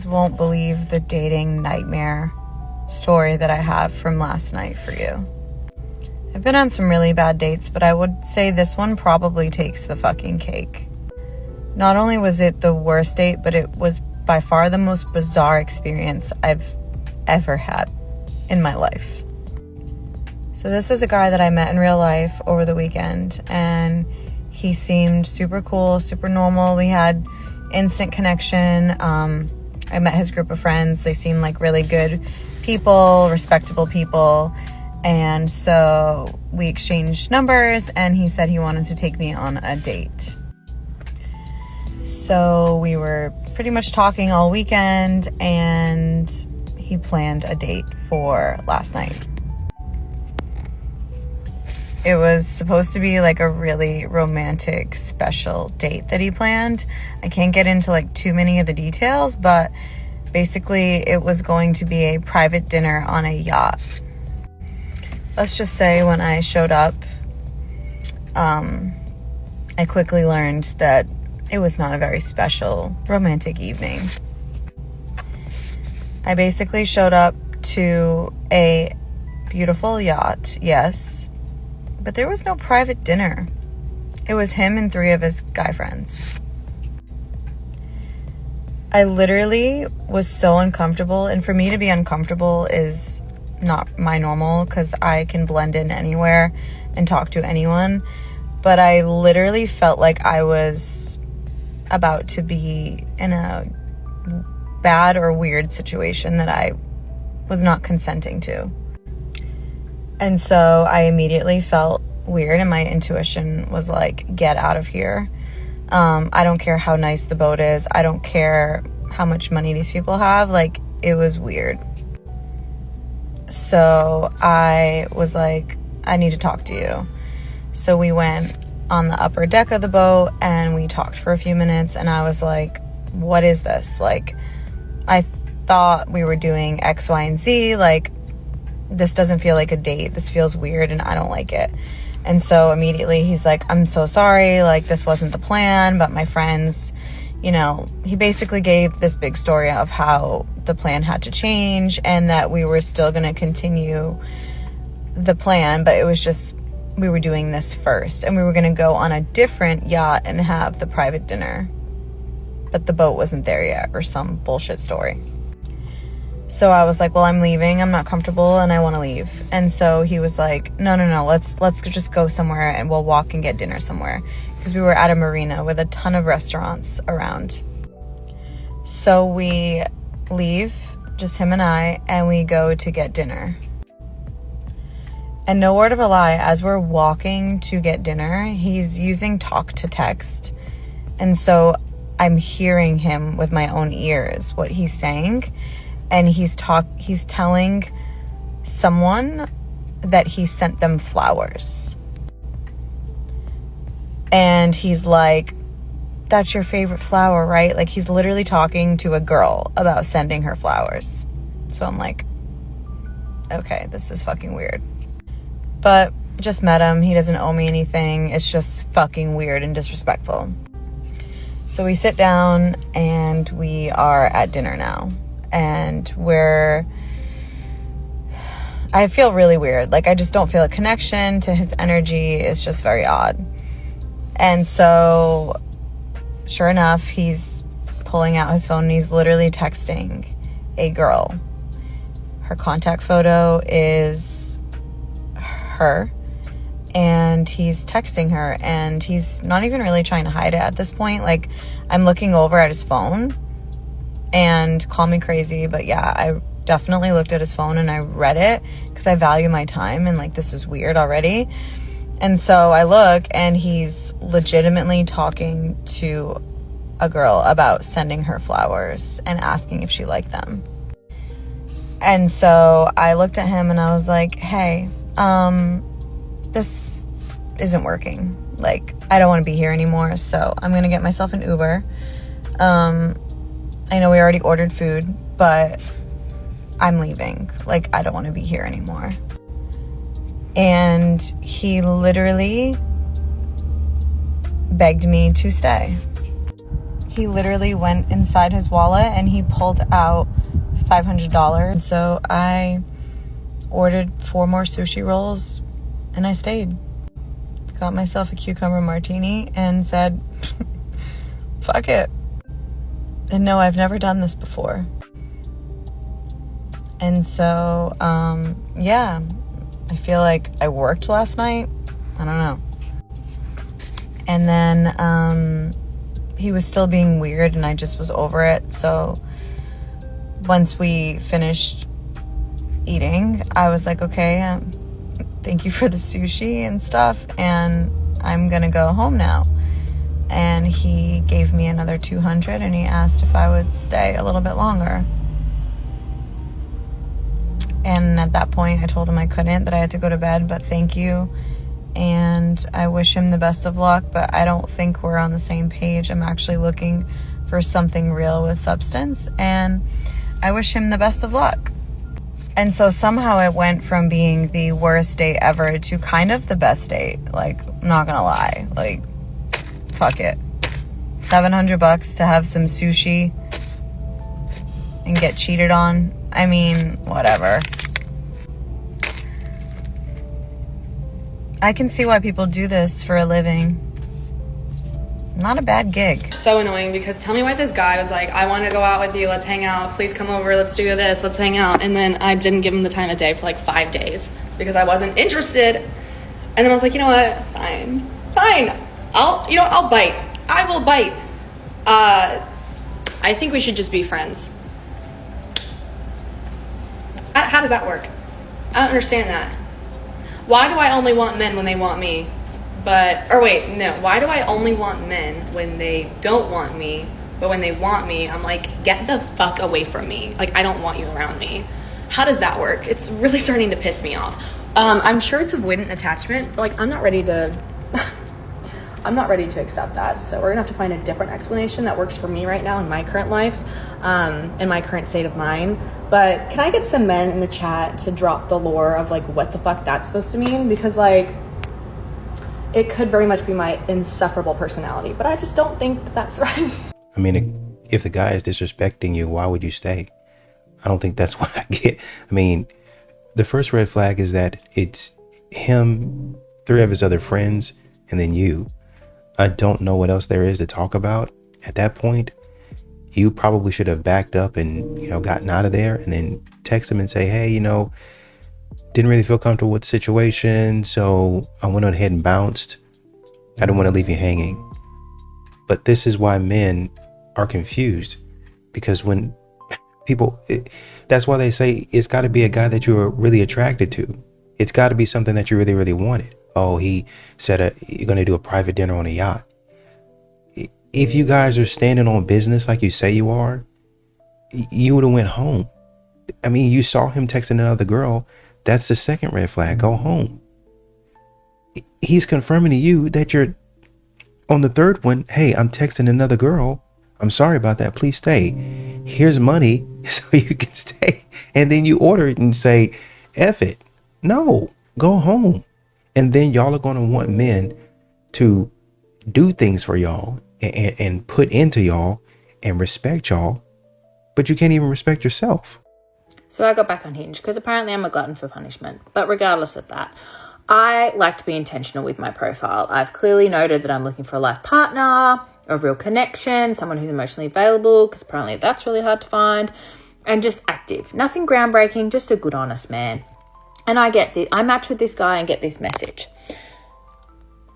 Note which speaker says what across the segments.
Speaker 1: won't believe the dating nightmare story that I have from last night for you. I've been on some really bad dates, but I would say this one probably takes the fucking cake. Not only was it the worst date, but it was by far the most bizarre experience I've ever had in my life. So this is a guy that I met in real life over the weekend, and he seemed super cool, super normal. We had instant connection. I met his group of friends. They seemed like really good people, respectable people. And so we exchanged numbers, and he said he wanted to take me on a date. So we were pretty much talking all weekend, and he planned a date for last night. It was supposed to be like a really romantic, special date that he planned. I can't get into like too many of the details, but basically it was going to be a private dinner on a yacht. Let's just say when I showed up, I quickly learned that it was not a very special, romantic evening. I basically showed up to a beautiful yacht, yes, but there was no private dinner. It was him and 3 of his guy friends. I literally was so uncomfortable, and for me to be uncomfortable is not my normal because I can blend in anywhere and talk to anyone, but I literally felt like I was about to be in a bad or weird situation that I was not consenting to. And so I immediately felt weird, and my intuition was like, get out of here. I don't care how nice the boat is. I don't care how much money these people have. Like, it was weird. So I was like, I need to talk to you. So we went on the upper deck of the boat and we talked for a few minutes, and I was like, what is this? Like, I thought we were doing X, Y, and Z. Like, this doesn't feel like a date. This feels weird and I don't like it. And so immediately he's like, I'm so sorry. Like, this wasn't the plan, but my friends, you know, he basically gave this big story of how the plan had to change and that we were still going to continue the plan, but it was just, we were doing this first and we were going to go on a different yacht and have the private dinner, but the boat wasn't there yet, or some bullshit story. So I was like, well, I'm leaving. I'm not comfortable and I want to leave. And so he was like, no, let's just go somewhere and we'll walk and get dinner somewhere. Because we were at a marina with a ton of restaurants around. So we leave, just him and I, and we go to get dinner. And no word of a lie, as we're walking to get dinner, he's using talk to text. And so I'm hearing him with my own ears, what he's saying. And he's telling someone that he sent them flowers. And he's like, that's your favorite flower, right? Like, he's literally talking to a girl about sending her flowers. So I'm like, okay, this is fucking weird. But just met him. He doesn't owe me anything. It's just fucking weird and disrespectful. So we sit down and we are at dinner now. And I feel really weird. Like, I just don't feel a connection to his energy. It's just very odd. And so, sure enough, he's pulling out his phone and he's literally texting a girl. Her contact photo is her, and he's texting her, and he's not even really trying to hide it at this point. Like, I'm looking over at his phone, and call me crazy, but yeah, I definitely looked at his phone and I read it because I value my time, and like, this is weird already. And so I look, and he's legitimately talking to a girl about sending her flowers and asking if she liked them. And so I looked at him and I was like, hey, this isn't working. Like, I don't want to be here anymore, so I'm gonna get myself an Uber. I know we already ordered food, but I'm leaving. Like, I don't want to be here anymore. And he literally begged me to stay. he literally went inside his wallet and he pulled out $500. So I ordered 4 more sushi rolls and I stayed. Got myself a cucumber martini and said, fuck it. And no, I've never done this before. And so, yeah, I feel like I worked last night. I don't know. And then he was still being weird and I just was over it. So once we finished eating, I was like, okay, thank you for the sushi and stuff, and I'm gonna go home now. And he gave me another $200 and he asked if I would stay a little bit longer. And at that point, I told him I couldn't, that I had to go to bed, but thank you. And I wish him the best of luck, but I don't think we're on the same page. I'm actually looking for something real with substance, and I wish him the best of luck. And so somehow it went from being the worst date ever to kind of the best date. Like, not gonna lie. Like, fuck it. $700 to have some sushi and get cheated on. I mean, whatever. I can see why people do this for a living. Not a bad gig.
Speaker 2: So annoying, because tell me why this guy was like, I want to go out with you, let's hang out, please come over, let's do this, let's hang out. And then I didn't give him the time of day for like 5 days because I wasn't interested. And then I was like, you know what, fine. I'll bite. I will bite. I think we should just be friends. How does that work? I don't understand that. Why do I only want men when they want me? Why do I only want men when they don't want me, but when they want me, I'm like, get the fuck away from me. Like, I don't want you around me. How does that work? It's really starting to piss me off. I'm sure it's avoidant attachment, but like, I'm not ready to accept that. So we're gonna have to find a different explanation that works for me right now in my current life, in my current state of mind. But can I get some men in the chat to drop the lore of like what the fuck that's supposed to mean? Because like, it could very much be my insufferable personality, but I just don't think that that's right.
Speaker 3: I mean, if the guy is disrespecting you, why would you stay? I don't think that's what I get. I mean, the first red flag is that it's him, 3 of his other friends, and then you. I don't know what else there is to talk about. At that point, you probably should have backed up and, gotten out of there, and then text him and say, hey, didn't really feel comfortable with the situation, so I went ahead and bounced. I didn't want to leave you hanging. But this is why men are confused, because when people, that's why they say it's got to be a guy that you're really attracted to. It's got to be something that you really, really wanted. Oh, he said you're going to do a private dinner on a yacht. If you guys are standing on business like you say you are, you would have went home. I mean, you saw him texting another girl. That's the second red flag. Go home. He's confirming to you that you're on the third one. Hey, I'm texting another girl. I'm sorry about that. Please stay. Here's money so you can stay. And then you order it and say, F it. No, go home. And then y'all are going to want men to do things for y'all and put into y'all and respect y'all. But you can't even respect yourself.
Speaker 4: So I got back on Hinge because apparently I'm a glutton for punishment. But regardless of that, I like to be intentional with my profile. I've clearly noted that I'm looking for a life partner, a real connection, someone who's emotionally available, because apparently that's really hard to find, and just active. Nothing groundbreaking, just a good, honest man. And I match with this guy and get this message.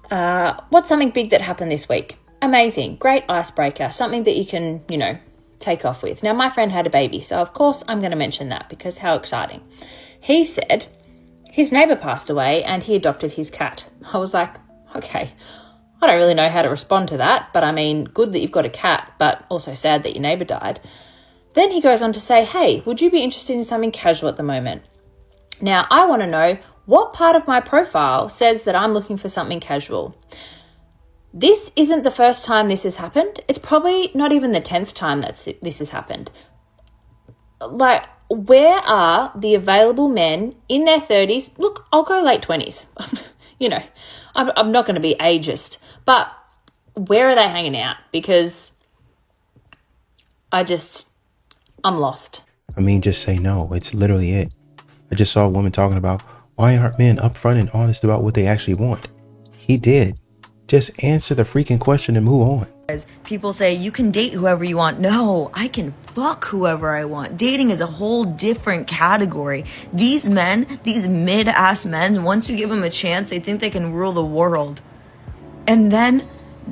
Speaker 4: What's something big that happened this week? Amazing, great icebreaker, something that you can, take off with. Now, my friend had a baby, so of course I'm going to mention that because how exciting. He said his neighbour passed away and he adopted his cat. I was like, okay, I don't really know how to respond to that, but I mean, good that you've got a cat, but also sad that your neighbour died. Then he goes on to say, hey, would you be interested in something casual at the moment? Now, I want to know what part of my profile says that I'm looking for something casual. This isn't the first time this has happened. It's probably not even the 10th time that this has happened. Like, where are the available men in their 30s? Look, I'll go late 20s. I'm not going to be ageist. But where are they hanging out? Because I'm lost.
Speaker 3: I mean, just say no. It's literally it. I just saw a woman talking about why aren't men upfront and honest about what they actually want? He did. Just answer the freaking question and move on.
Speaker 5: People say you can date whoever you want. No, I can fuck whoever I want. Dating is a whole different category. These men, these mid-ass men, once you give them a chance, they think they can rule the world. And then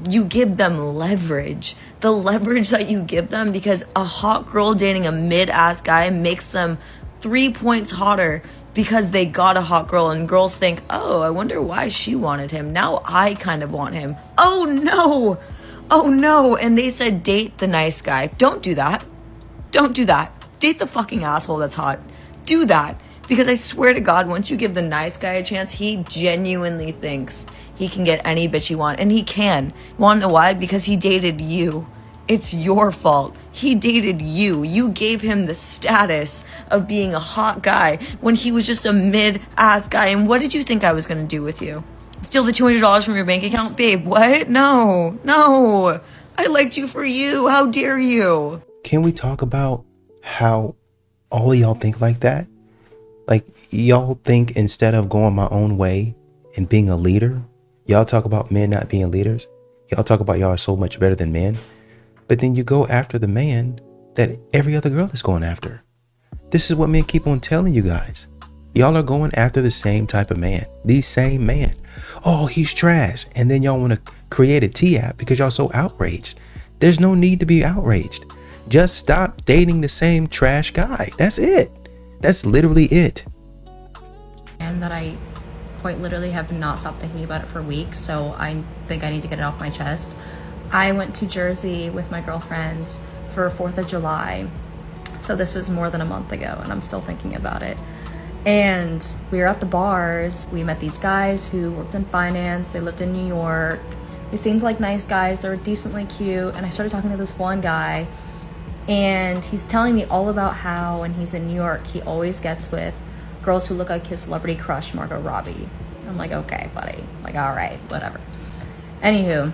Speaker 5: you give them leverage. The leverage that you give them, because a hot girl dating a mid-ass guy makes them 3 points hotter because they got a hot girl, and girls think, oh, I wonder why she wanted him. Now I kind of want him. Oh no! Oh no, and they said date the nice guy. Don't do that. Don't do that. Date the fucking asshole that's hot. Do that. Because I swear to God, once you give the nice guy a chance, he genuinely thinks he can get any bitch he wants. And he can. Want to know why? Because he dated you. It's your fault. He dated you. You gave him the status of being a hot guy when he was just a mid-ass guy. And what did you think I was going to do with you? Steal the $200 from your bank account? Babe, what? No. I liked you for you. How dare you?
Speaker 3: Can we talk about how all of y'all think like that? Like, y'all think instead of going my own way and being a leader, y'all talk about men not being leaders. Y'all talk about y'all are so much better than men. But then you go after the man that every other girl is going after. This is what men keep on telling you guys. Y'all are going after the same type of man. The same man. Oh, he's trash. And then y'all want to create a T-app because y'all so outraged. There's no need to be outraged. Just stop dating the same trash guy. That's it. That's literally it.
Speaker 6: And that I quite literally have not stopped thinking about it for weeks, so I think I need to get it off my chest. I went to Jersey with my girlfriends for 4th of July, so this was more than a month ago, and I'm still thinking about it. And we were at the bars. We met these guys who worked in finance. They lived in New York. They seemed like nice guys. They were decently cute, and I started talking to this one guy, and he's telling me all about how when he's in New York, he always gets with girls who look like his celebrity crush, Margot Robbie. I'm like, okay, buddy. Like, all right, whatever. Anywho,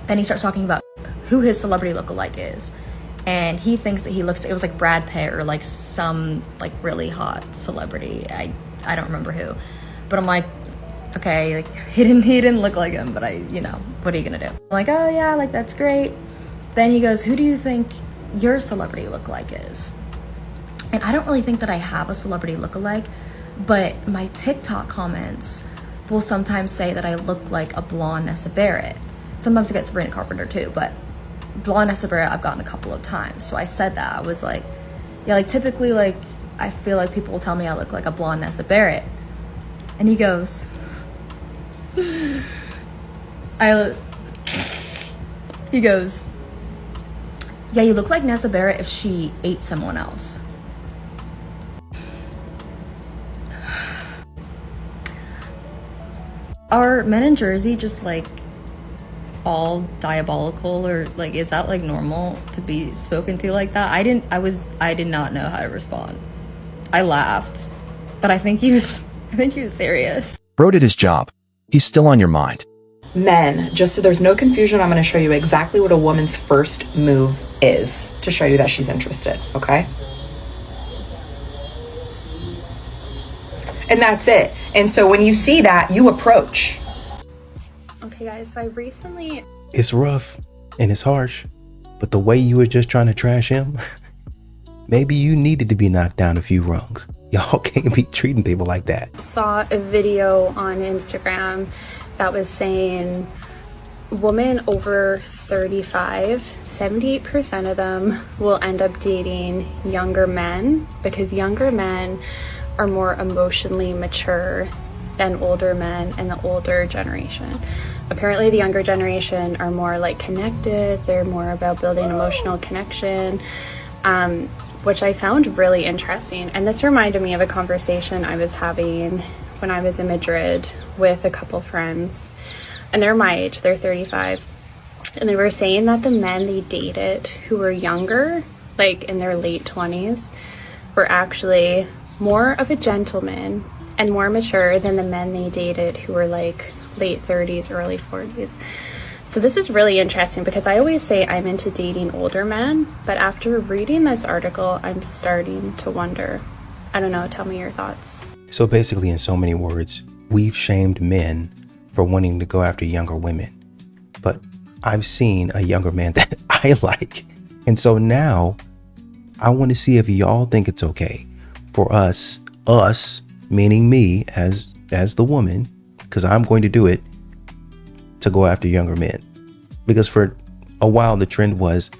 Speaker 6: then he starts talking about who his celebrity lookalike is. And he thinks that he looks, it was like Brad Pitt or like some like really hot celebrity. I don't remember who. But I'm like, okay, like he didn't look like him, but what are you gonna do? I'm like, oh yeah, like that's great. Then he goes, who do you think your celebrity lookalike is? And I don't really think that I have a celebrity lookalike, but my TikTok comments will sometimes say that I look like a blonde Nessa Barrett. Sometimes I get Sabrina Carpenter too, but blonde Nessa Barrett I've gotten a couple of times. So I said that. I was like, yeah, like typically like I feel like people will tell me I look like a blonde Nessa Barrett. And he goes, he goes, yeah, you look like Nessa Barrett if she ate someone else. Are men in Jersey just like all diabolical, or like is that like normal to be spoken to like that? I did not know how to respond. I laughed, but I think he was serious.
Speaker 7: Bro did his job. He's still on your mind.
Speaker 8: Men, just so there's no confusion, I'm going to show you exactly what a woman's first move is to show you that she's interested, okay? And that's it. And so when you see that, you approach.
Speaker 9: Okay guys, so I recently...
Speaker 3: It's rough and it's harsh, but the way you were just trying to trash him, maybe you needed to be knocked down a few rungs. Y'all can't be treating people like that.
Speaker 9: Saw a video on Instagram that was saying women over 35, 78% of them will end up dating younger men because younger men are more emotionally mature than older men and the older generation. Apparently the younger generation are more like connected, they're more about building emotional connection, which I found really interesting. And this reminded me of a conversation I was having when I was in Madrid with a couple friends, and they're my age, they're 35, and they were saying that the men they dated who were younger, like in their late 20s, were actually more of a gentleman and more mature than the men they dated who were like late 30s, early 40s. So this is really interesting because I always say I'm into dating older men, but after reading this article, I'm starting to wonder. I don't know, tell me your thoughts.
Speaker 3: So basically, in so many words, we've shamed men for wanting to go after younger women. But I've seen a younger man that I like. And so now I want to see if y'all think it's okay for us, meaning me as the woman, because I'm going to do it, to go after younger men. Because for a while, the trend was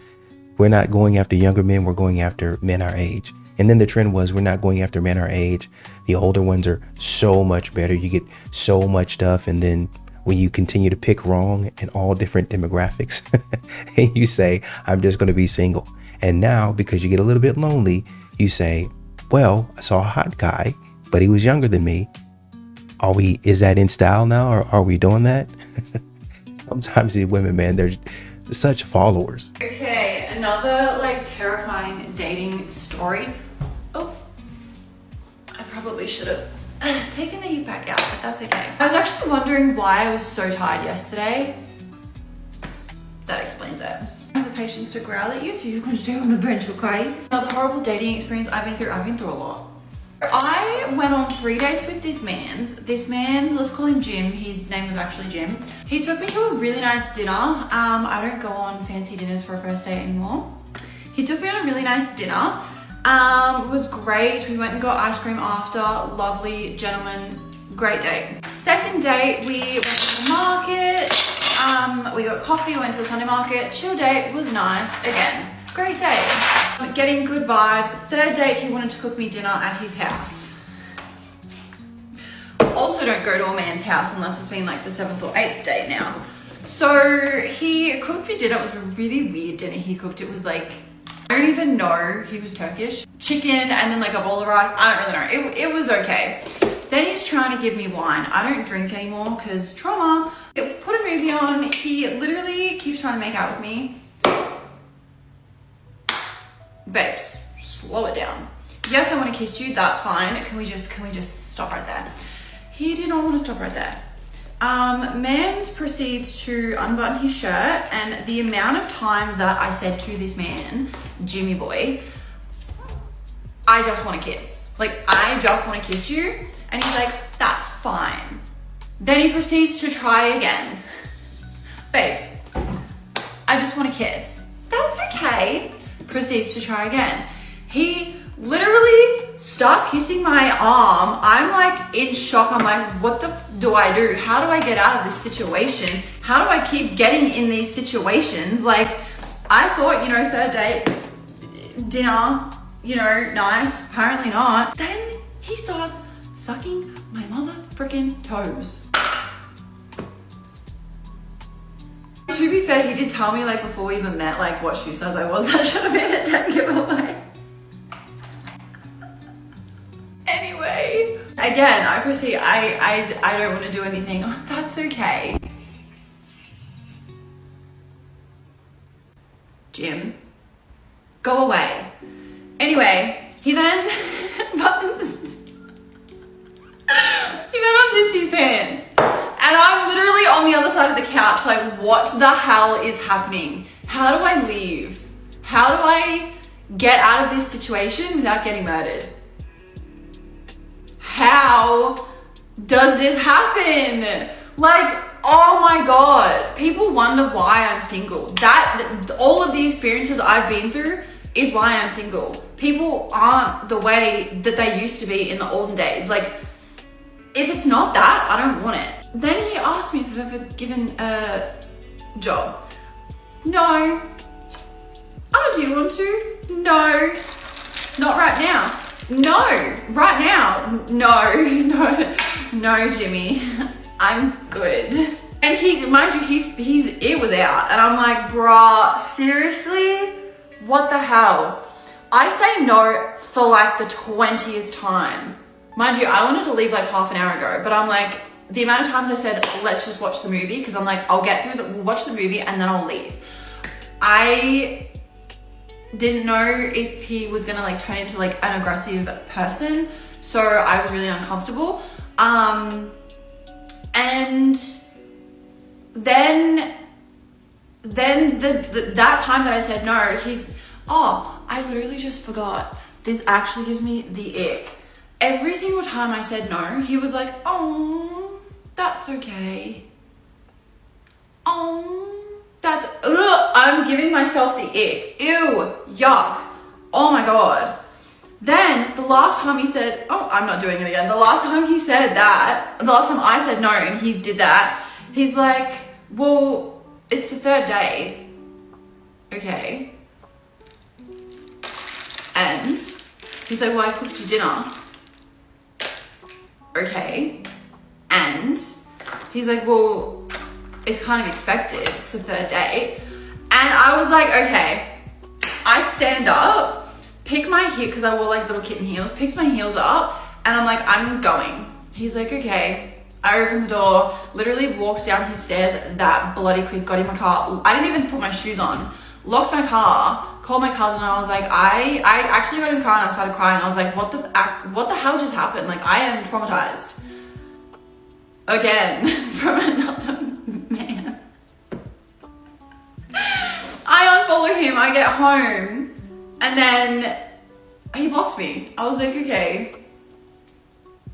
Speaker 3: we're not going after younger men, we're going after men our age. And then the trend was we're not going after men our age. The older ones are so much better. You get so much stuff. And then when you continue to pick wrong in all different demographics and you say, I'm just going to be single. And now, because you get a little bit lonely, you say, well, I saw a hot guy, but he was younger than me. Is that in style now? Or are we doing that? Sometimes these women, man, they're such followers.
Speaker 10: Okay, another like terrifying dating story. Oh, I probably should have taken the heat back out, but that's okay. I was actually wondering why I was so tired yesterday. That explains it. I don't have the patience to growl at you, so you're just gonna stay on the bench, okay? Another horrible dating experience I've been through a lot. I went on 3 dates with this man, let's call him Jim. His name was actually Jim. He took me to a really nice dinner. I don't go on fancy dinners for a first date anymore. He took me on a really nice dinner. It was great. We went and got ice cream after. Lovely gentleman, great date. Second date, we went to the market. We got coffee, went to the Sunday market. Chill date, was nice. Again, great date. Getting good vibes. Third date, he wanted to cook me dinner at his house. Also don't go to a man's house unless it's been like the 7th or 8th date now. So he cooked me dinner. It was a really weird dinner he cooked. It was like, I don't even know, he was Turkish. Chicken and then like a bowl of rice. I don't really know. It was okay. Then he's trying to give me wine. I don't drink anymore because trauma. Put a movie on. He literally keeps trying to make out with me. Babes, slow it down. Yes, I want to kiss you. That's fine. Can we just stop right there? He did not want to stop right there. Man proceeds to unbutton his shirt, and the amount of times that I said to this man, Jimmy boy, I just want to kiss. Like, I just want to kiss you. And he's like, that's fine. Then he proceeds to try again. Babes, I just want to kiss. That's okay. Proceeds to try again. He literally starts kissing my arm. I'm like in shock. I'm like, what the do I do? How do I get out of this situation? How do I keep getting in these situations? Like, I thought, third date, dinner, nice. Apparently not. Then he starts sucking my mother freaking toes. To be fair, he did tell me like before we even met like what shoe size I was. I should have made it 10 giveaway. Anyway, again, I proceed. I don't want to do anything. Oh, that's okay. Jim, go away. Anyway, he then unzips his pants. And I'm literally on the other side of the couch, like, what the hell is happening? How do I leave? How do I get out of this situation without getting murdered? How does this happen? Like, oh my God. People wonder why I'm single. All of the experiences I've been through is why I'm single. People aren't the way that they used to be in the olden days. Like, if it's not that, I don't want it. Then he asked me if I've ever given a job. No. Oh, do you want to? No. Not right now. No. Right now. No, Jimmy. I'm good. And he, mind you, his ear was out. And I'm like, bruh, seriously? What the hell? I say no for like the 20th time. Mind you, I wanted to leave like half an hour ago, but I'm like, the amount of times I said, let's just watch the movie, because I'm like, I'll get through we'll watch the movie and then I'll leave. I didn't know if he was gonna like turn into like an aggressive person. So I was really uncomfortable. And then then that time that I said no, I literally just forgot. This actually gives me the ick. Every single time I said no, he was like, oh, that's okay. Oh, that's, I'm giving myself the ick. Ew, yuck. Oh my God. Then the last time he said, oh, I'm not doing it again. The last time he said that, the last time I said no and he did that, he's like, well, it's the third day. Okay. And he's like, well, I cooked you dinner. Okay. And he's like, well, it's kind of expected. It's the third date. And I was like, okay. I stand up, pick my heel, because I wore like little kitten heels, picked my heels up, and I'm like, I'm going. He's like, okay. I opened the door, literally walked down his stairs that bloody quick, got in my car. I didn't even put my shoes on. Locked my car, called my cousin, and I was like, I actually got in the car and I started crying. I was like, what the hell just happened? Like, I am traumatized. Again, from another man. I unfollow him, I get home, and then he blocks me. I was like, okay,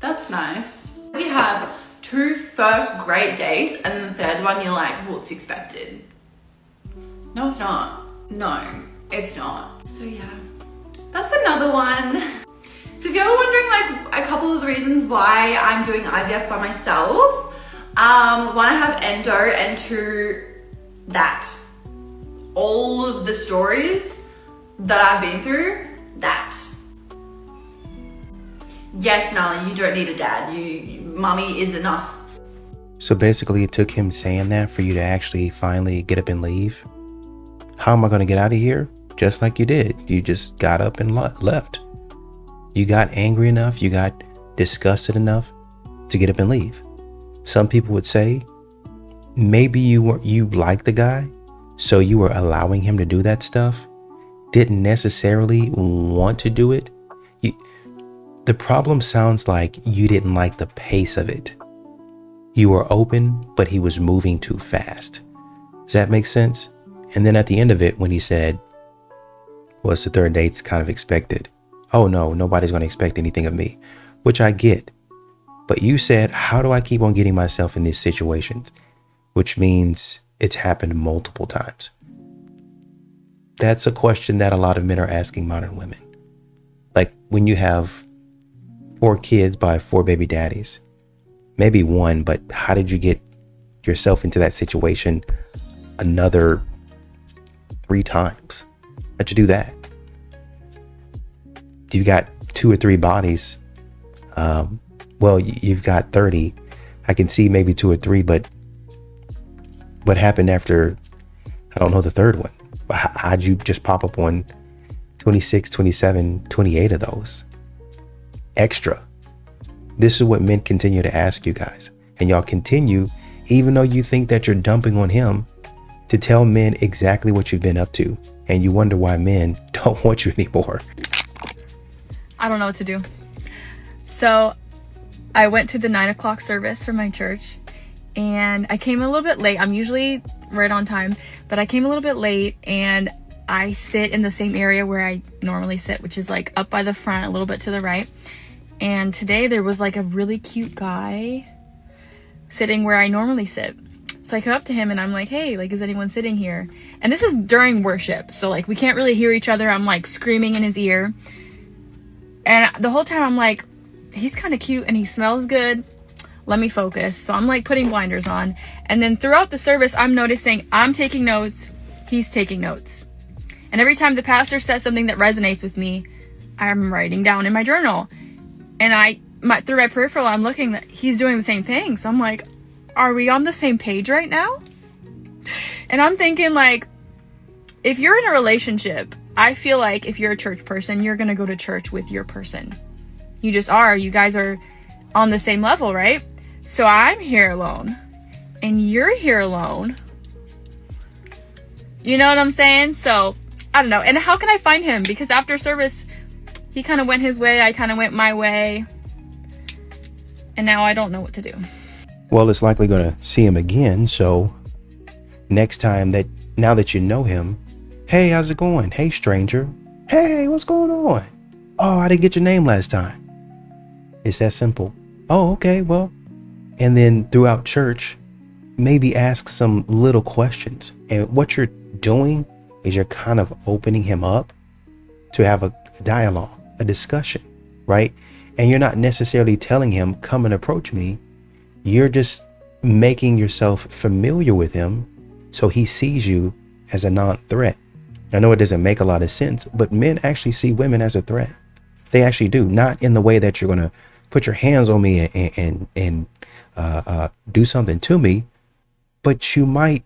Speaker 10: that's nice. We have 2 first great dates, and then the third one you're like, well, it's expected. No, it's not. No, it's not. So yeah, that's another one. So if you're ever wondering like a couple of the reasons why I'm doing IVF by myself, 1, I have endo, and 2, that. All of the stories that I've been through, that. Yes, Nala, you don't need a dad. Mommy is enough.
Speaker 3: So basically it took him saying that for you to actually finally get up and leave. How am I going to get out of here? Just like you did. You just got up and left. You got angry enough, you got disgusted enough to get up and leave. Some people would say maybe you liked the guy, so you were allowing him to do that stuff. Didn't necessarily want to do it. The problem sounds like you didn't like the pace of it. You were open, but he was moving too fast. Does that make sense? And then at the end of it, when he said, well, it's the third date's kind of expected. Oh no, nobody's going to expect anything of me, which I get. But you said, how do I keep on getting myself in these situations? Which means it's happened multiple times. That's a question that a lot of men are asking modern women. Like when you have 4 kids by 4 baby daddies, maybe 1, but how did you get yourself into that situation another 3 times? How'd you do that? You got 2 or 3 bodies. Well, you've got 30. I can see maybe 2 or 3, but what happened after, I don't know, the third one? How'd you just pop up on 26, 27, 28 of those? Extra. This is what men continue to ask you guys. And y'all continue, even though you think that you're dumping on him, to tell men exactly what you've been up to. And you wonder why men don't want you anymore.
Speaker 11: I don't know what to do. So I went to the 9 o'clock service for my church, and I came a little bit late. I'm usually right on time, but I came a little bit late, and I sit in the same area where I normally sit, which is like up by the front, a little bit to the right. And today there was like a really cute guy sitting where I normally sit. So I come up to him and I'm like, hey, like, is anyone sitting here? And this is during worship, so like we can't really hear each other. I'm like screaming in his ear. And the whole time I'm like, he's kind of cute and he smells good. Let me focus. So I'm like putting blinders on. And then throughout the service, I'm noticing I'm taking notes. He's taking notes. And every time the pastor says something that resonates with me, I'm writing down in my journal. And through my peripheral, I'm looking that he's doing the same thing. So I'm like, are we on the same page right now? And I'm thinking like, if you're in a relationship, I feel like if you're a church person, you're going to go to church with your person. You just are. You guys are on the same level, right? So I'm here alone and you're here alone. You know what I'm saying? So I don't know. And how can I find him? Because after service, he kind of went his way. I kind of went my way. And now I don't know what to do.
Speaker 3: Well, it's likely going to see him again. So next time that now that you know him, hey, how's it going? Hey, stranger. Hey, what's going on? Oh, I didn't get your name last time. It's that simple. Oh, okay, well. And then throughout church, maybe ask some little questions. And what you're doing is you're kind of opening him up to have a dialogue, a discussion, right? And you're not necessarily telling him, come and approach me. You're just making yourself familiar with him so he sees you as a non-threat. I know it doesn't make a lot of sense, but men actually see women as a threat. They actually do. Not in the way that you're going to put your hands on me and do something to me, but you might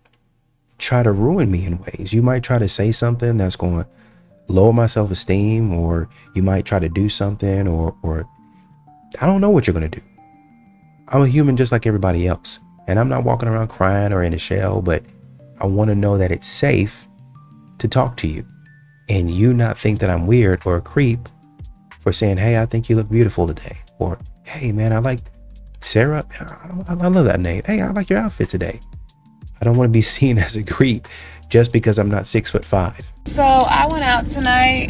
Speaker 3: try to ruin me in ways. You might try to say something that's going to lower my self-esteem, or you might try to do something, or I don't know what you're going to do. I'm a human just like everybody else, and I'm not walking around crying or in a shell, but I want to know that it's safe to talk to you and you not think that I'm weird or a creep for saying, hey, I think you look beautiful today, or hey man, I like Sarah, I love that name. Hey, I like your outfit today. I don't want to be seen as a creep just because I'm not 6'5".
Speaker 11: So I went out tonight.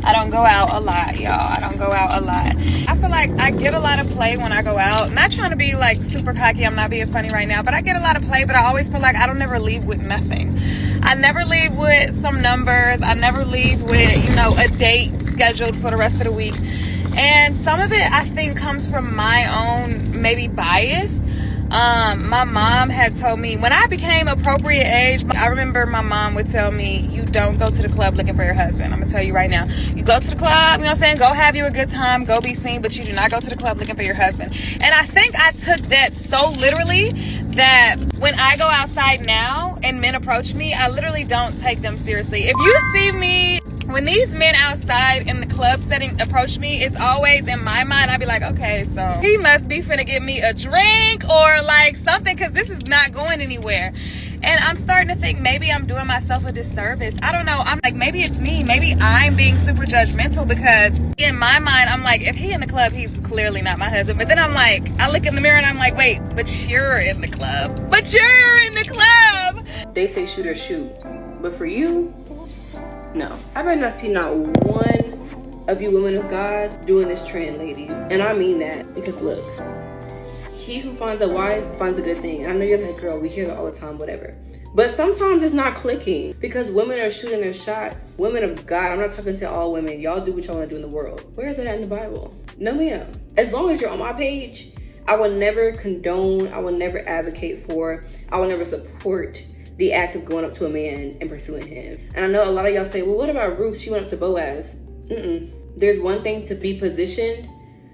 Speaker 11: I don't go out a lot, y'all. I don't go out a lot. I feel like I get a lot of play when I go out. Not trying to be like super cocky. I'm not being funny right now, but I get a lot of play, but I always feel like I don't never leave with nothing. I never leave with some numbers. I never leave with, you know, a date scheduled for the rest of the week. And some of it I think comes from my own maybe bias. My mom had told me when I became appropriate age, I remember my mom would tell me, you don't go to the club looking for your husband. I'm gonna tell you right now, you go to the club, you know what I'm saying, go have you a good time, go be seen, but you do not go to the club looking for your husband. And I think I took that so literally that when I go outside now and men approach me, I literally don't take them seriously. If you see me, when these men outside in the club setting approach me, it's always in my mind, I'd be like, okay, so he must be finna get me a drink or like something, because this is not going anywhere. And I'm starting to think maybe I'm doing myself a disservice. I don't know. I'm like, maybe it's me. Maybe I'm being super judgmental, because in my mind, I'm like, if he in the club, he's clearly not my husband. But then I'm like, I look in the mirror and I'm like, wait, but you're in the club. But you're in the club.
Speaker 12: They say shoot or shoot. But for you, no. I better not see not one of you women of God doing this trend, ladies. And I mean that, because look, he who finds a wife finds a good thing. And I know you're like, girl, we hear that all the time, whatever. But sometimes it's not clicking, because women are shooting their shots. Women of God, I'm not talking to all women. Y'all do what y'all want to do in the world. Where is it at in the Bible? No, ma'am. As long as you're on my page, I will never condone, I will never advocate for, I will never support the act of going up to a man and pursuing him. And I know a lot of y'all say, well, what about Ruth? She went up to Boaz. There's one thing to be positioned,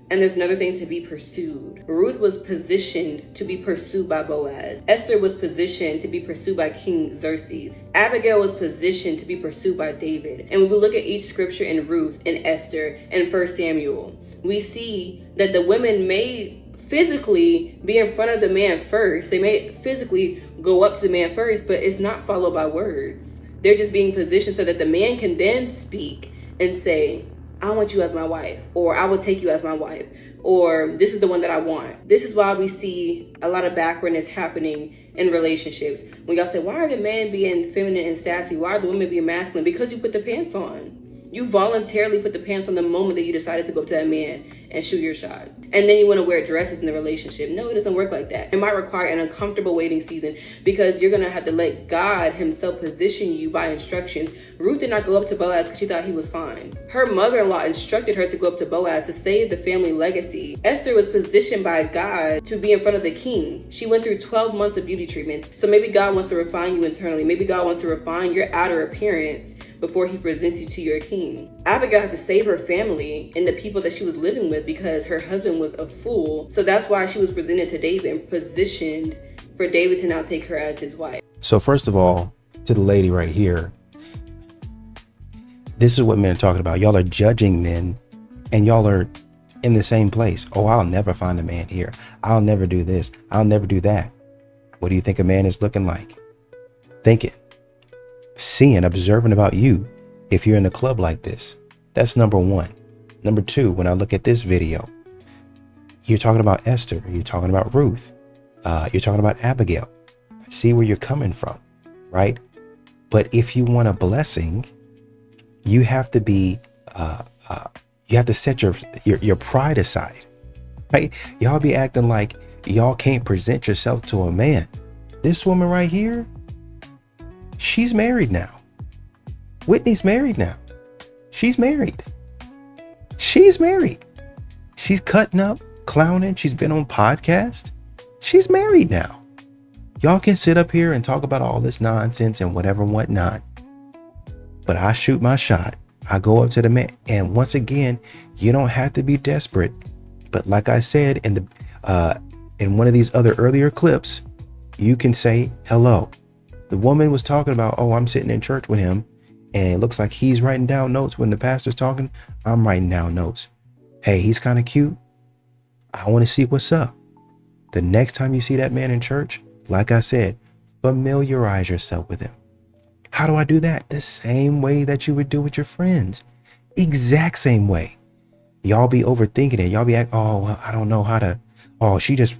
Speaker 12: and there's another thing to be pursued. Ruth was positioned to be pursued by Boaz. Esther was positioned to be pursued by King Xerxes. Abigail was positioned to be pursued by David. And when we look at each scripture in Ruth, in Esther, and 1 Samuel, we see that the women may physically be in front of the man first. They may physically go up to the man first, but it's not followed by words. They're just being positioned so that the man can then speak and say, I want you as my wife, or I will take you as my wife, or this is the one that I want. This is why we see a lot of backwardness happening in relationships. When y'all say, why are the men being feminine and sassy? Why are the women being masculine? Because you put the pants on. You voluntarily put the pants on the moment that you decided to go up to that man and shoot your shot. And then you want to wear dresses in the relationship. No, it doesn't work like that. It might require an uncomfortable waiting season, because you're going to have to let God himself position you by instructions. Ruth did not go up to Boaz because she thought he was fine. Her mother-in-law instructed her to go up to Boaz to save the family legacy. Esther was positioned by God to be in front of the king. She went through 12 months of beauty treatments. So maybe God wants to refine you internally. Maybe God wants to refine your outer appearance before he presents you to your king. Abigail had to save her family and the people that she was living with, because her husband was a fool. So that's why she was presented to David and positioned for David to now take her as his wife.
Speaker 3: So first of all, to the lady right here, this is what men are talking about. Y'all are judging men, and y'all are in the same place. Oh, I'll never find a man here. I'll never do this. I'll never do that. What do you think a man is looking like? Thinking, seeing, observing about you if you're in a club like this. That's number one. Number two, when I look at this video, you're talking about Esther, you're talking about Ruth, you're talking about Abigail. I see where you're coming from. right? But if you want a blessing, you have to be, you have to set your pride aside, right? Y'all be acting like y'all can't present yourself to a man. This woman right here, she's married now. Whitney's married now. She's married. She's married. She's cutting up, clowning. She's been on podcasts. She's married now. Y'all can sit up here and talk about all this nonsense and whatever and whatnot. But I shoot my shot. I go up to the man. And once again, you don't have to be desperate. But like I said in one of these other earlier clips, you can say hello. The woman was talking about, oh, I'm sitting in church with him and it looks like he's writing down notes when the pastor's talking. I'm writing down notes. Hey, he's kind of cute. I want to see what's up. The next time you see that man in church, like I said, familiarize yourself with him. How do I do that? The same way that you would do with your friends. Exact same way. Y'all be overthinking it. Y'all be like, oh, well, I don't know how to, oh, she just,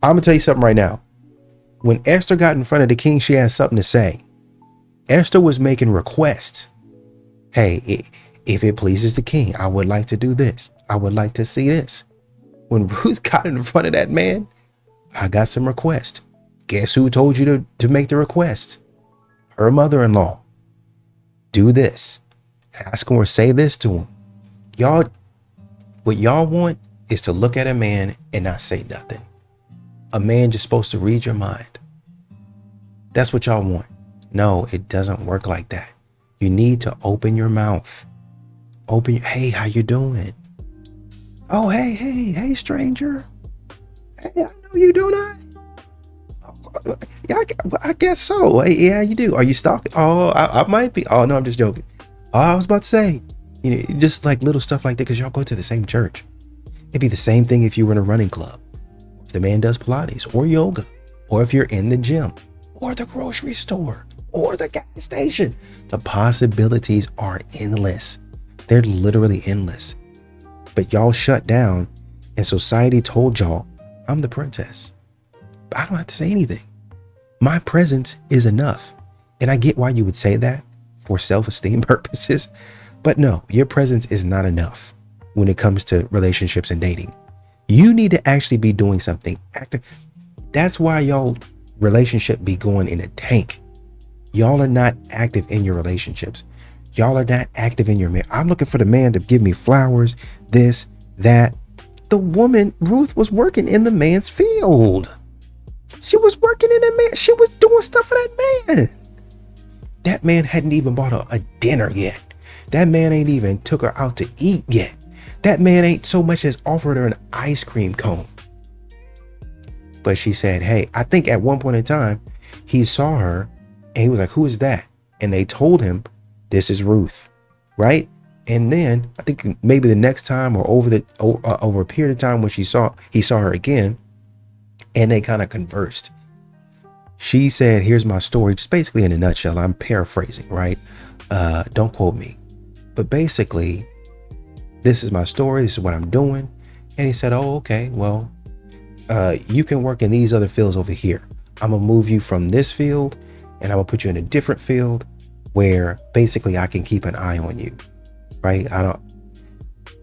Speaker 3: I'm going to tell you something right now. When Esther got in front of the king, she had something to say. Esther was making requests. Hey, if it pleases the king, I would like to do this. I would like to see this. When Ruth got in front of that man, I got some requests. Guess who told you to make the request? Her mother-in-law. Do this. Ask him or say this to him. Y'all, what y'all want is to look at a man and not say nothing. A man just supposed to read your mind. That's what y'all want. No, it doesn't work like that. You need to open your mouth. Hey, how you doing? Oh, hey, stranger. Hey, I know you, don't I? Yeah, I guess so. Hey, yeah, you do. Are you stalking? Oh, I might be. Oh, no, I'm just joking. Oh, I was about to say, just like little stuff like that, because y'all go to the same church. It'd be the same thing if you were in a running club. If the man does Pilates or yoga, or if you're in the gym, or the grocery store, or the gas station. The possibilities are endless. They're literally endless. But y'all shut down, and society told y'all, I'm the princess. I don't have to say anything. My presence is enough. And I get why you would say that for self-esteem purposes, but no, your presence is not enough when it comes to relationships and dating. You need to actually be doing something active. That's why y'all relationship be going in a tank. Y'all are not active in your relationships. Y'all are not active in your man. I'm looking for the man to give me flowers, this, that. The woman, Ruth, was working in the man's field. She was working in the man. She was doing stuff for that man. That man hadn't even bought her a dinner yet. That man ain't even took her out to eat yet. That man ain't so much as offered her an ice cream cone. But she said, hey, I think at one point in time, he saw her and he was like, who is that? And they told him, this is Ruth, right? And then I think maybe the next time or over a period of time when he saw her again, and they kind of conversed. She said, here's my story, just basically in a nutshell. I'm paraphrasing, right? Don't quote me. But basically, this is my story. This is what I'm doing. And he said, oh, okay, well, you can work in these other fields over here. I'm going to move you from this field and I'm going to put you in a different field where basically I can keep an eye on you, right?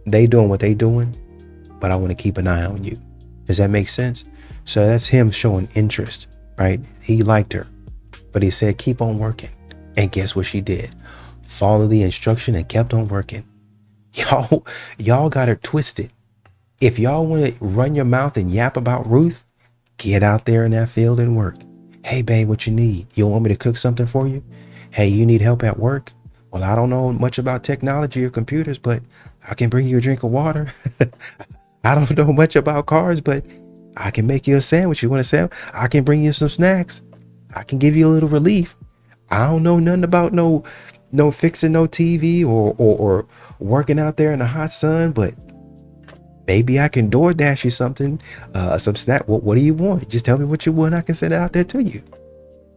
Speaker 3: They doing what they doing, but I want to keep an eye on you. Does that make sense? So that's him showing interest, right? He liked her, but he said, keep on working. And guess what she did? Followed the instruction and kept on working. Y'all got her twisted. If y'all want to run your mouth and yap about Ruth, get out there in that field and work. Hey, babe, what you need? You want me to cook something for you? Hey, you need help at work? Well, I don't know much about technology or computers, but I can bring you a drink of water. I don't know much about cars, but I can make you a sandwich. You want a sandwich? I can bring you some snacks. I can give you a little relief. I don't know nothing about no fixing no TV or working out there in the hot sun, but maybe I can DoorDash you something, some snack. What do you want? Just tell me what you want. I can send it out there to you.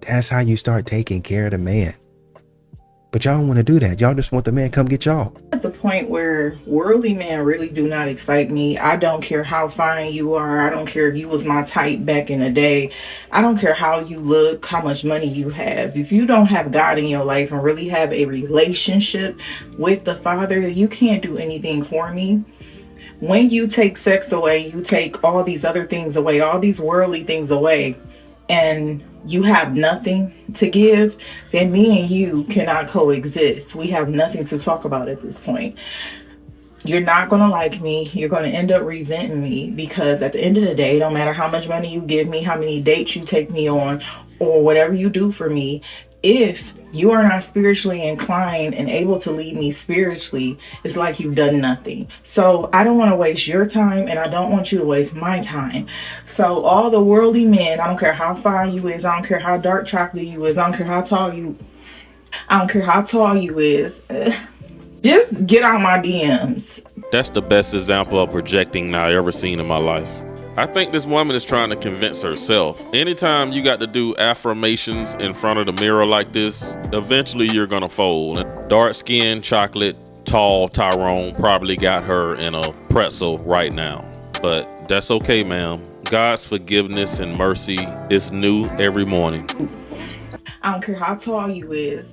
Speaker 3: That's how you start taking care of the man. But y'all don't want to do that. Y'all just want the man come get y'all.
Speaker 13: At the point where worldly men really do not excite me. I don't care how fine you are. I don't care if you was my type back in the day. I don't care how you look, how much money you have. If you don't have God in your life and really have a relationship with the Father, you can't do anything for me. When you take sex away, you take all these other things away, all these worldly things away, and you have nothing to give, then me and you cannot coexist. We have nothing to talk about at this point. You're not going to like me. You're going to end up resenting me, because at the end of the day, no matter how much money you give me, how many dates you take me on, or whatever you do for me, if you are not spiritually inclined and able to lead me spiritually, it's like you've done nothing. So I don't want to waste your time, and I don't want you to waste my time. So all the worldly men, I don't care how fine you is, I don't care how dark chocolate you is, I don't care how tall you is, just get out my DMs.
Speaker 14: That's the best example of projecting I ever seen in my life. I think this woman is trying to convince herself. Anytime you got to do affirmations in front of the mirror like this, eventually you're gonna fold. Dark skin, chocolate, tall Tyrone probably got her in a pretzel right now. But that's okay, ma'am. God's forgiveness and mercy is new every morning.
Speaker 13: I don't care how tall you is,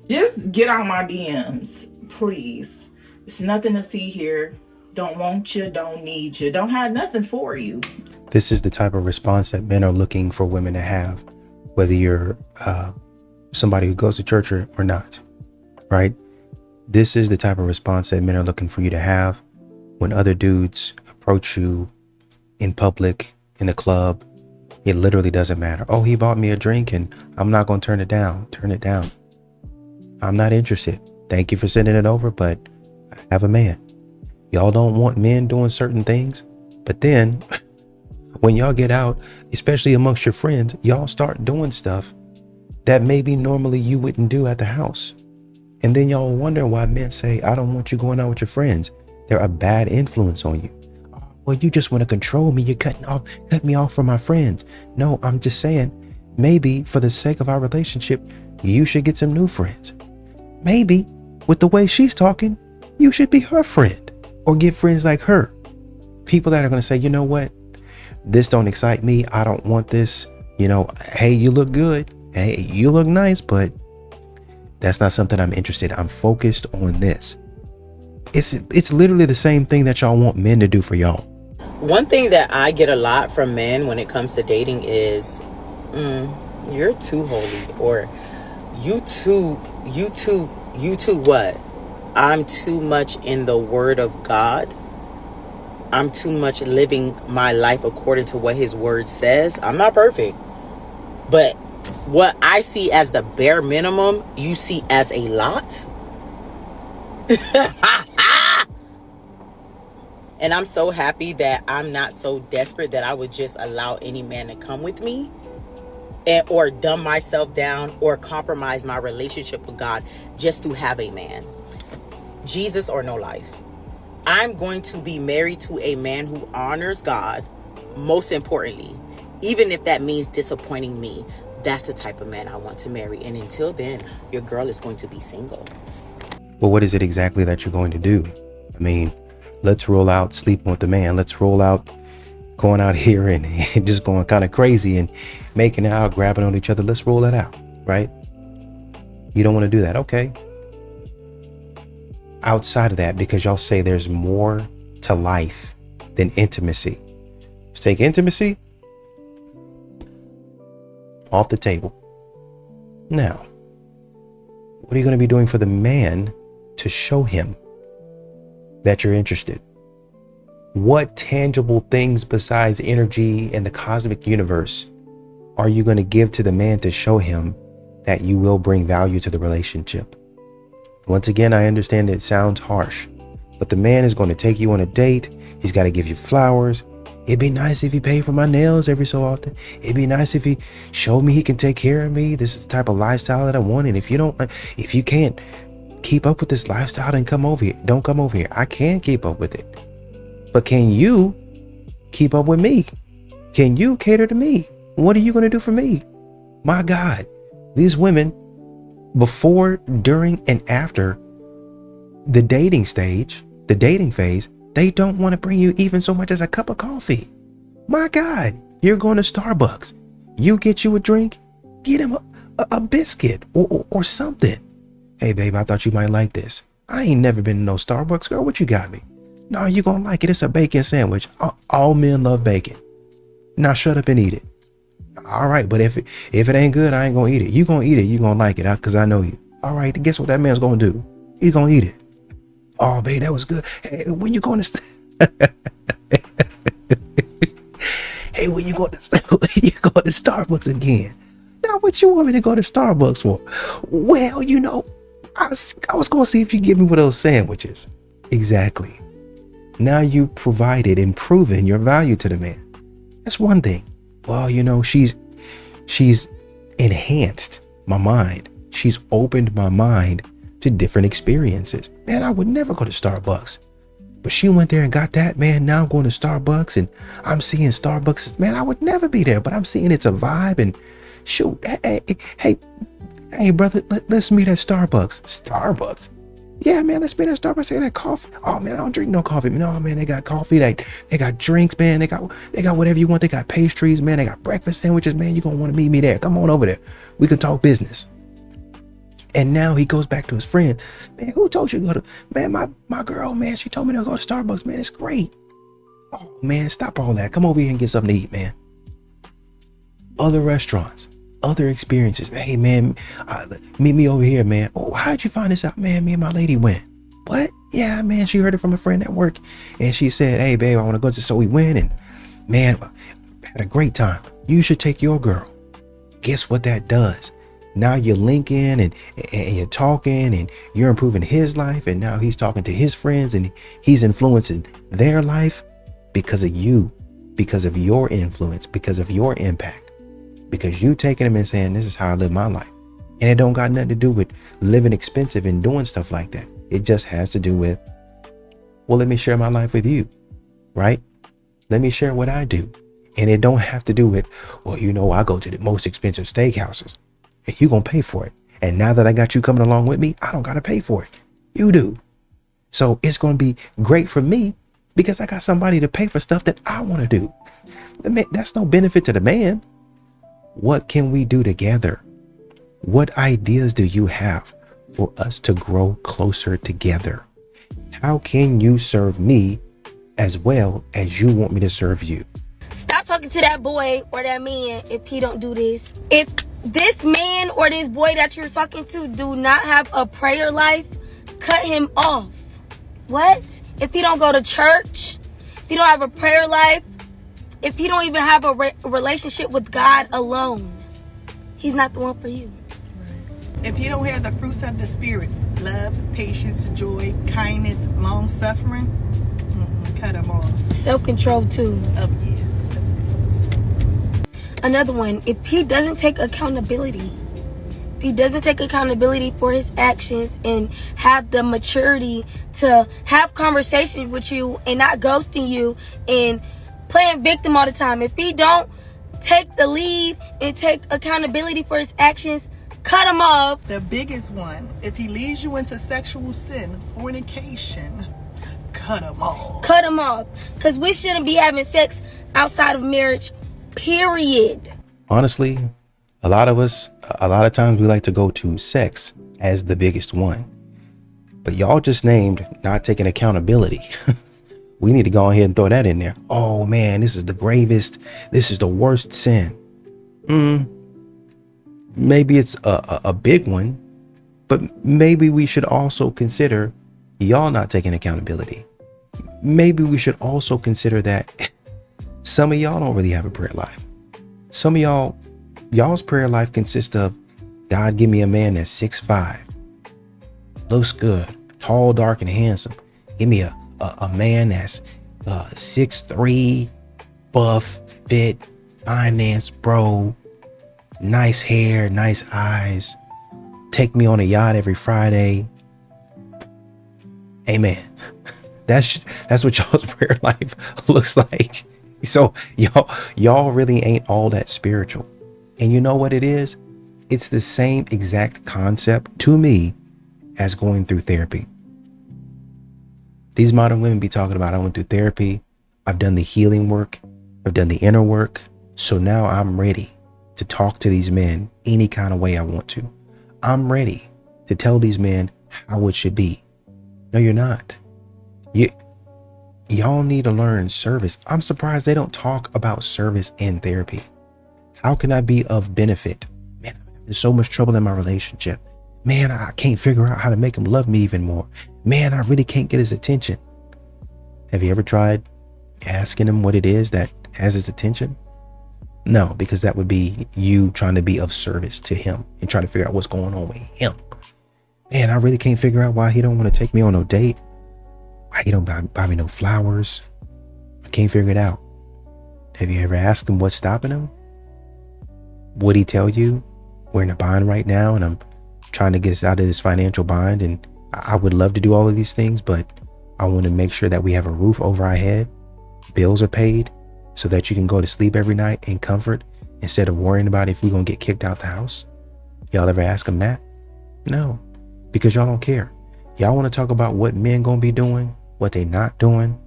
Speaker 13: just get out my DMs, please. It's nothing to see here. Don't want you, don't need you, don't have nothing for you.
Speaker 3: This is the type of response that men are looking for women to have, whether you're somebody who goes to church or not, right? This is the type of response that men are looking for you to have when other dudes approach you in public, in the club. It literally doesn't matter. Oh, he bought me a drink and I'm not going to turn it down. Turn it down. I'm not interested. Thank you for sending it over, but I have a man. Y'all don't want men doing certain things, but then when y'all get out, especially amongst your friends, y'all start doing stuff that maybe normally you wouldn't do at the house. And then y'all wonder why men say, I don't want you going out with your friends. They're a bad influence on you. Oh, well, you just want to control me. You're cut me off from my friends. No, I'm just saying, maybe for the sake of our relationship, you should get some new friends. Maybe with the way she's talking, you should be her friend. Or get friends like her. People that are going to say, you know what? This don't excite me. I don't want this. You know, hey, you look good. Hey, you look nice, but that's not something I'm interested in. I'm focused on this. It's literally the same thing that y'all want men to do for y'all.
Speaker 15: One thing that I get a lot from men when it comes to dating is, you're too holy, or you too what? I'm too much in the word of God. I'm too much living my life according to what his word says. I'm not perfect, but what I see as the bare minimum, you see as a lot. And I'm so happy that I'm not so desperate that I would just allow any man to come with me or dumb myself down or compromise my relationship with God just to have a man. Jesus or no life. I'm going to be married to a man who honors God, most importantly, even if that means disappointing me. That's the type of man I want to marry. And until then, your girl is going to be single.
Speaker 3: Well, what is it exactly that you're going to do? I mean, let's roll out sleeping with the man. Let's roll out going out here and just going kind of crazy and making out, grabbing on each other. Let's roll that out, right? You don't want to do that. Okay. Outside of that, because y'all say there's more to life than intimacy. Let's take intimacy off the table. Now, what are you going to be doing for the man to show him that you're interested? What tangible things besides energy and the cosmic universe are you going to give to the man to show him that you will bring value to the relationship? Once again, I understand it sounds harsh, but the man is going to take you on a date. He's got to give you flowers. It'd be nice if he paid for my nails every so often. It'd be nice if he showed me he can take care of me. This is the type of lifestyle that I want. And if you can't keep up with this lifestyle, then come over here. Don't come over here. I can keep up with it. But can you keep up with me? Can you cater to me? What are you going to do for me? My God, these women before, during, and after the dating stage, the dating phase, they don't want to bring you even so much as a cup of coffee. My God, you're going to Starbucks. You get you a drink, get him a biscuit or something. Hey, babe, I thought you might like this. I ain't never been to no Starbucks, girl. What you got me? No, you gonna like it. It's a bacon sandwich. All men love bacon. Now shut up and eat it. All right, but if it ain't good, I ain't gonna eat it. You gonna eat it. You gonna like it because I know you. All right, guess what that man's gonna do? He's gonna eat it. Oh, babe, that was good. Hey, when you going to hey, when you going to Starbucks again? Now, what you want me to go to Starbucks for? Well, you know, I was gonna see if you give me one of those sandwiches. Exactly. Now you provided and proven your value to the man. That's one thing. Well, you know, she's enhanced my mind. She's opened my mind to different experiences. Man, I would never go to Starbucks. But she went there and got that, man. Now I'm going to Starbucks and I'm seeing Starbucks. Man, I would never be there, but I'm seeing it's a vibe. And shoot, hey, brother, let's meet at Starbucks. Starbucks? Yeah, man, let's meet at Starbucks. They got coffee. Oh, man, I don't drink no coffee. No, man, they got coffee. They got drinks, man. They got whatever you want. They got pastries, man. They got breakfast sandwiches, man. You're going to want to meet me there. Come on over there. We can talk business. And now he goes back to his friend. Man, who told you to go to, man, my girl, man, she told me to go to Starbucks, man. It's great. Oh, man, stop all that. Come over here and get something to eat, man. Other restaurants, other experiences. Hey, man, meet me over here, man. Oh, how'd you find this out? Man, me and my lady went. What? Yeah, man, she heard it from a friend at work. And she said, hey, babe, I want to go to, so we went and, man, had a great time. You should take your girl. Guess what that does? Now you're linking and you're talking and you're improving his life. And now he's talking to his friends and he's influencing their life because of you, because of your influence, because of your impact, because you taking him and saying, this is how I live my life. And it don't got nothing to do with living expensive and doing stuff like that. It just has to do with, well, let me share my life with you, right? Let me share what I do. And it don't have to do with, well, you know, I go to the most expensive steakhouses. And you're going to pay for it. And now that I got you coming along with me, I don't got to pay for it. You do. So it's going to be great for me because I got somebody to pay for stuff that I want to do. That's no benefit to the man. What can we do together? What ideas do you have for us to grow closer together? How can you serve me as well as you want me to serve you?
Speaker 16: Stop talking to that boy or that man if he don't do this. If this man or this boy that you're talking to do not have a prayer life, cut him off. What? If he don't go to church, if he don't have a prayer life, if he don't even have a relationship with God alone, he's not the one for you.
Speaker 17: If you don't have the fruits of the spirits, love, patience, joy, kindness, long suffering, cut him off.
Speaker 16: Self-control too.
Speaker 17: Oh, yeah.
Speaker 16: Another one, if he doesn't take accountability, if he doesn't take accountability for his actions and have the maturity to have conversations with you and not ghosting you and playing victim all the time, if he don't take the lead and take accountability for his actions, cut him off.
Speaker 17: The biggest one, if he leads you into sexual sin, fornication, cut him off.
Speaker 16: Cut him off. Because we shouldn't be having sex outside of marriage, period.
Speaker 3: Honestly, a lot of times we like to go to sex as the biggest one. But y'all just named not taking accountability. We need to go ahead and throw that in there. Oh man, this is the gravest, this is the worst sin. Maybe it's a big one, but maybe we should also consider y'all not taking accountability. Maybe we should also consider that some of y'all don't really have a prayer life. Some of y'all's prayer life consists of, God, give me a man that's 6'5", looks good, tall, dark, and handsome. Give me a man that's 6'3", buff, fit, finance, bro, nice hair, nice eyes, take me on a yacht every Friday. Amen. That's what y'all's prayer life looks like. So y'all really ain't all that spiritual. And you know what it is? It's the same exact concept to me as going through therapy. These modern women be talking about, I went through therapy, I've done the healing work, I've done the inner work, so now I'm ready to talk to these men any kind of way I want to. I'm ready to tell these men how it should be. No, you're not. Y'all need to learn service. I'm surprised they don't talk about service in therapy. How can I be of benefit? Man, I'm having so much trouble in my relationship. Man, I can't figure out how to make him love me even more. Man, I really can't get his attention. Have you ever tried asking him what it is that has his attention? No, because that would be you trying to be of service to him and trying to figure out what's going on with him. Man, I really can't figure out why he don't want to take me on no date. Why he don't buy me no flowers. I can't figure it out. Have you ever asked him what's stopping him? Would he tell you, we're in a bind right now and I'm trying to get us out of this financial bind, and I would love to do all of these things, but I want to make sure that we have a roof over our head, bills are paid, so that you can go to sleep every night in comfort instead of worrying about if we're going to get kicked out the house? Y'all ever ask him that? No, because y'all don't care. Y'all want to talk about what men going to be doing, what they not doing,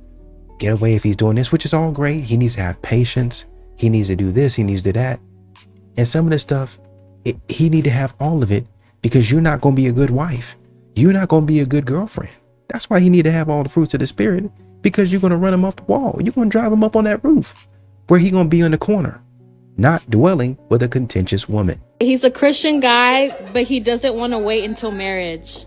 Speaker 3: get away if he's doing this, which is all great. He needs to have patience. He needs to do this. He needs to do that. And some of this stuff, he need to have all of it, because you're not going to be a good wife. You're not going to be a good girlfriend. That's why he need to have all the fruits of the spirit, because you're going to run him off the wall. You're going to drive him up on that roof where he going to be in the corner, not dwelling with a contentious woman.
Speaker 18: He's a Christian guy, but he doesn't want to wait until marriage.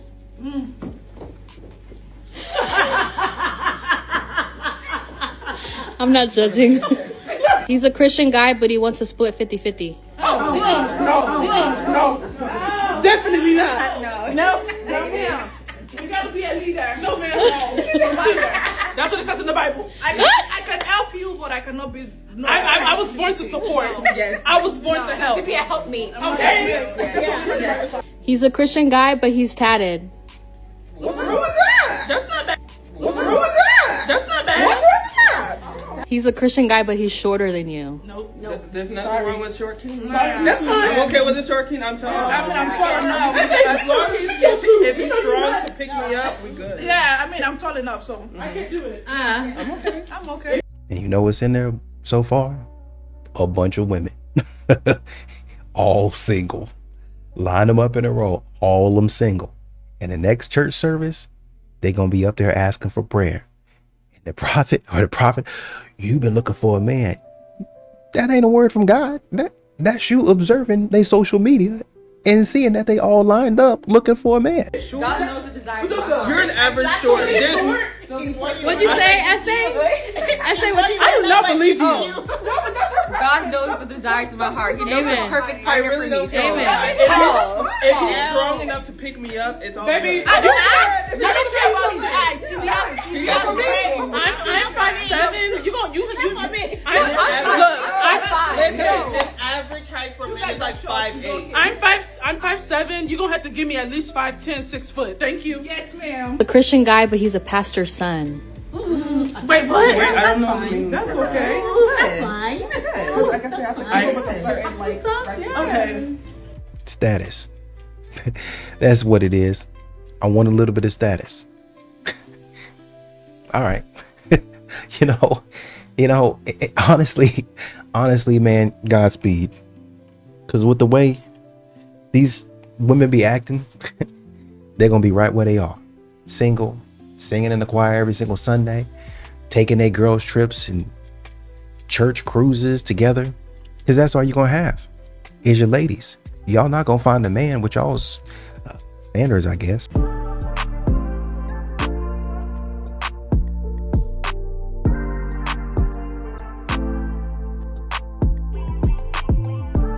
Speaker 18: I'm not judging. He's a Christian guy, but he wants to split 50-50.
Speaker 12: No. Definitely not. No, ma'am. You gotta be a leader. No, ma'am. That's what it says in the Bible. I can help you, but I cannot be. No, I was born to support. Yes. I was born to help. To be a helpmeet. Okay.
Speaker 18: He's a Christian guy, but he's tatted.
Speaker 12: What's wrong with that? That's not bad. What's wrong with that? That's not bad. What's wrong with that?
Speaker 18: He's a Christian guy, but he's shorter than you.
Speaker 12: Nope. There's nothing wrong with short king. That's fine. I'm okay with the short king. I'm telling you. I'm calling up. As long as if he's strong to pick me up, we good. Yeah, I'm tall enough, so I can do it. I'm okay. I'm okay.
Speaker 3: And you know what's in there so far? A bunch of women. All single. Line them up in a row. All of them single. And the next church service, they're going to be up there asking for prayer. And the prophet, you've been looking for a man. That ain't a word from God. That's you observing their social media and seeing that they all lined up looking for a man.
Speaker 12: God knows the desires. You're an average short.
Speaker 18: What'd you say, Essay?
Speaker 12: I do not believe you.
Speaker 19: God knows the desires of my heart. He knows the perfect partner for me. So.
Speaker 12: Amen. If he's strong enough to pick me up, it's all good. I don't care about his height. I'm 5'7". Listen, average height for men is like 5'8". I'm 5'7". You're gonna have to give me at least 5'10", 6 foot. Thank you. Yes, ma'am.
Speaker 18: A Christian guy, but he's a pastor's son.
Speaker 12: Wait, what? That's fine. That's okay.
Speaker 19: That's fine.
Speaker 12: Okay.
Speaker 3: Status. That's what it is. I want a little bit of status. All right. honestly, man, Godspeed. Because with the way these women be acting, they're going to be right where they are. Single, singing in the choir every single Sunday, taking their girls' trips and church cruises together. Because that's all you're going to have is your ladies. Y'all not going to find a man with y'all's standards, I guess.